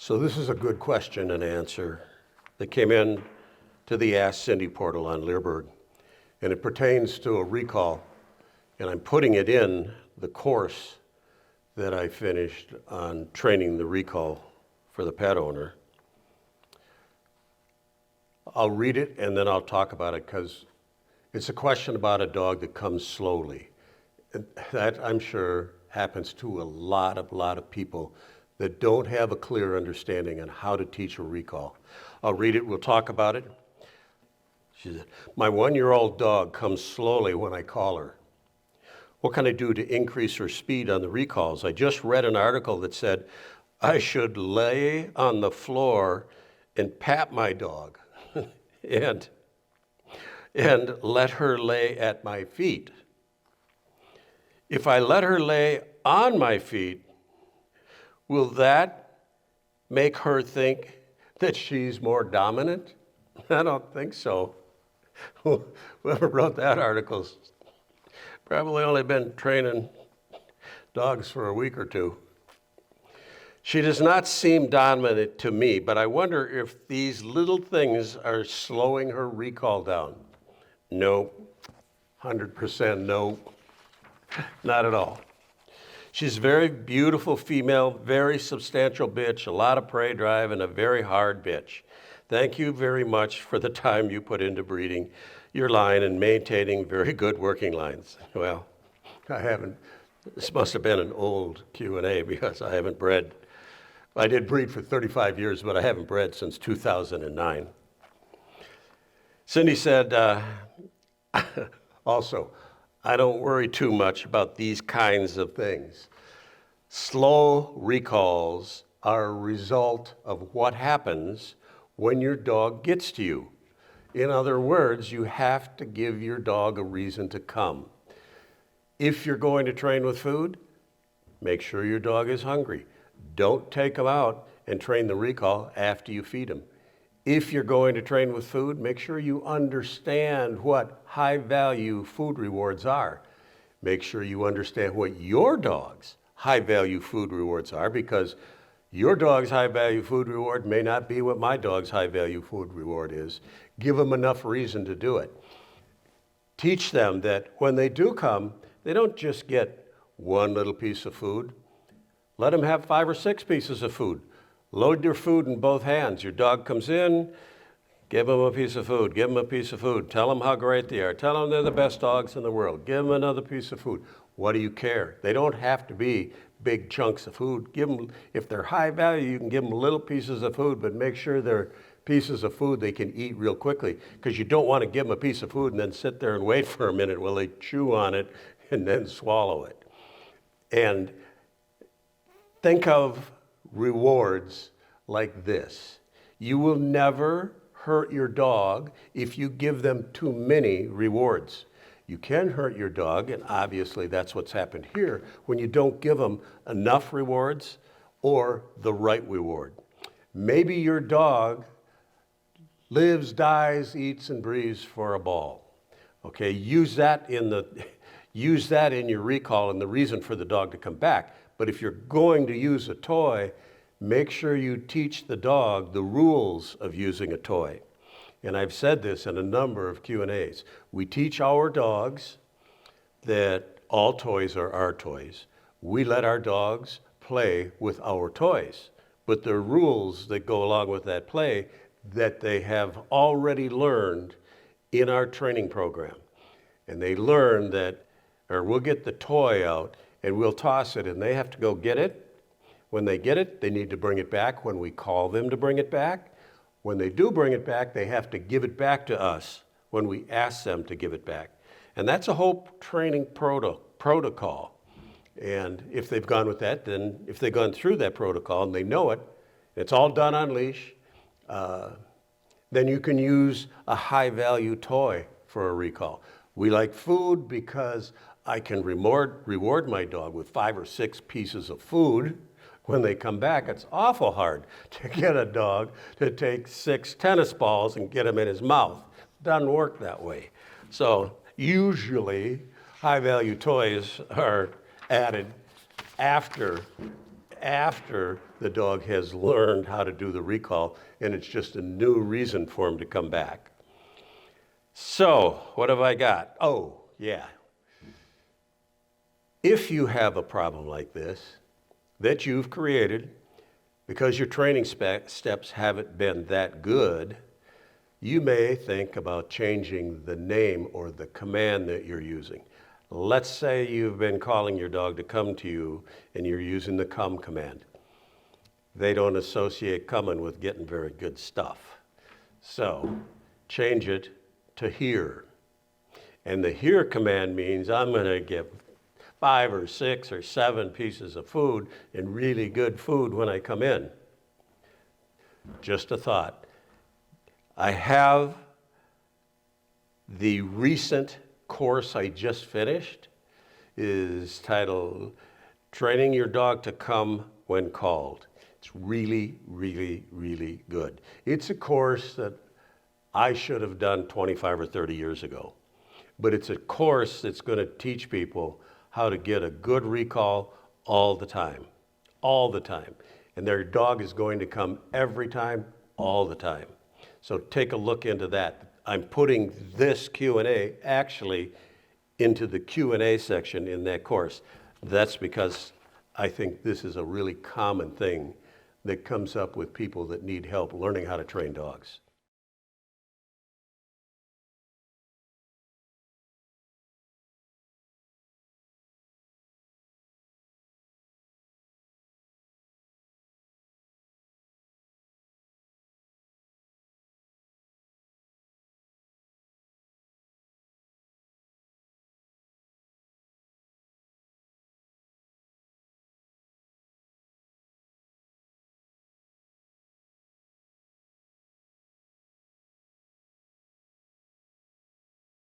So this is a good question and answer that came in to the Ask Cindy portal on Leerburg, and it pertains to a recall, and I'm putting it in the course that I finished on training the recall for the pet owner. I'll read it and then I'll talk about it because it's a question about a dog that comes slowly. And that, I'm sure, happens to a lot of people that don't have a clear understanding on how to teach a recall. I'll read it, we'll talk about it. She said, my 1-year-old dog comes slowly when I call her. What can I do to increase her speed on the recalls? I just read an article that said I should lay on the floor and pat my dog and let her lay at my feet. If I let her lay on my feet, will that make her think that she's more dominant? I don't think so. Whoever wrote that article's probably only been training dogs for a week or two. She does not seem dominant to me, but I wonder if these little things are slowing her recall down. No, 100% no, not at all. She's a very beautiful female, very substantial bitch, a lot of prey drive, and a very hard bitch. Thank you very much for the time you put into breeding your line and maintaining very good working lines. Well, I haven't, this must have been an old Q&A because I haven't bred. I did breed for 35 years, but I haven't bred since 2009. Cindy said, also, I don't worry too much about these kinds of things. Slow recalls are a result of what happens when your dog gets to you. In other words, you have to give your dog a reason to come. If you're going to train with food, make sure your dog is hungry. Don't take him out and train the recall after you feed him. If you're going to train with food, make sure you understand what high-value food rewards are. Make sure you understand what your dog's high-value food rewards are, because your dog's high-value food reward may not be what my dog's high-value food reward is. Give them enough reason to do it. Teach them that when they do come, they don't just get one little piece of food. Let them have 5 or 6 pieces of food. Load your food in both hands. Your dog comes in, give them a piece of food, give them a piece of food. Tell them how great they are. Tell them they're the best dogs in the world. Give them another piece of food. What do you care? They don't have to be big chunks of food. Give them, if they're high value, you can give them little pieces of food, but make sure they're pieces of food they can eat real quickly, because you don't want to give them a piece of food and then sit there and wait for a minute while they chew on it and then swallow it. And think of rewards like this. You will never hurt your dog if you give them too many rewards. You can hurt your dog, and obviously that's what's happened here, when you don't give them enough rewards or the right reward. Maybe your dog lives, dies, eats, and breathes for a ball. Okay, use that in your recall and the reason for the dog to come back. But if you're going to use a toy, make sure you teach the dog the rules of using a toy. And I've said this in a number of Q&As. We teach our dogs that all toys are our toys. We let our dogs play with our toys, but there are rules that go along with that play that they have already learned in our training program. And they learn that, or we'll get the toy out and we'll toss it and they have to go get it. When they get it, they need to bring it back when we call them to bring it back. When they do bring it back, they have to give it back to us when we ask them to give it back. And that's a whole training protocol. And if they've gone with that, then if they've gone through that protocol and they know it, it's all done on leash, then you can use a high-value toy for a recall. We like food because I can reward my dog with 5 or 6 pieces of food. When they come back, it's awful hard to get a dog to take 6 tennis balls and get them in his mouth. Doesn't work that way. So usually high-value toys are added after after the dog has learned how to do the recall, and it's just a new reason for him to come back. So, what have I got? Oh, yeah. If you have a problem like this that you've created because your training steps haven't been that good, you may think about changing the name or the command that you're using. Let's say you've been calling your dog to come to you and you're using the come command. They don't associate coming with getting very good stuff. So change it to here. And the here command means I'm going to give 5 or 6 or 7 pieces of food and really good food when I come in. Just a thought. I have the recent course I just finished is titled Training Your Dog to Come When Called. It's really, really, really good. It's a course that I should have done 25 or 30 years ago. But it's a course that's going to teach people how to get a good recall all the time. All the time. And their dog is going to come every time, all the time. So take a look into that. I'm putting this Q&A actually into the Q&A section in that course. That's because I think this is a really common thing that comes up with people that need help learning how to train dogs.